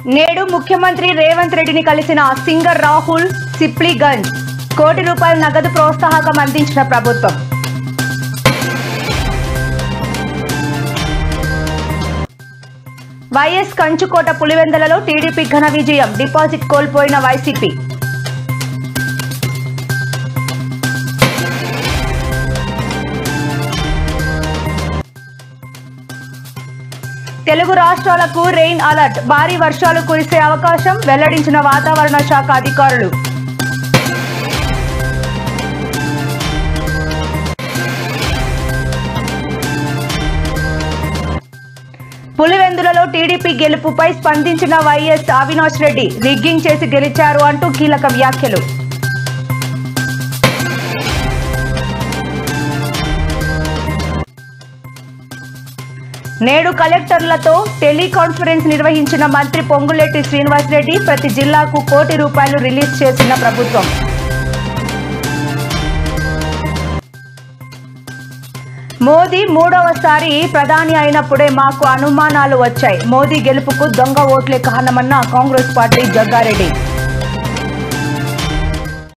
నేడు ముఖ్యమంత్రి రేవంత్ రెడ్డిని కలిసిన సింగర్ రాహుల్ సిప్లిగంజ్. కోటి రూపాయల నగదు ప్రోత్సాహకం అందించిన ప్రభుత్వం. వైఎస్ కంచుకోట పులివెందులలో టీడీపీ ఘన విజయం. డిపాజిట్ కోల్పోయిన వైసీపీ. తెలుగు రాష్ట్రాలకు రెయిన్ అలర్ట్. భారీ వర్షాలు కురిసే అవకాశం వెల్లడించిన వాతావరణ శాఖ అధికారులు. పులివెందులలో టీడీపీ గెలుపుపై స్పందించిన వైఎస్ అవినాష్ రెడ్డి. రిగ్గింగ్ చేసి గెలిచారు అంటూ కీలక వ్యాఖ్యలు. నేడు కలెక్టర్లతో టెలికాన్ఫరెన్స్ నిర్వహించిన మంత్రి పొంగులేటి శ్రీనివాసరెడ్డి. ప్రతి జిల్లాకు కోటి రూపాయలు రిలీజ్ చేసిన ప్రభుత్వం. మోదీ మూడవసారి ప్రధాని అయినప్పుడే మాకు అనుమానాలు వచ్చాయి. మోదీ గెలుపుకు దొంగ ఓట్లే కారణమన్న కాంగ్రెస్ పార్టీ జగ్గారెడ్డి.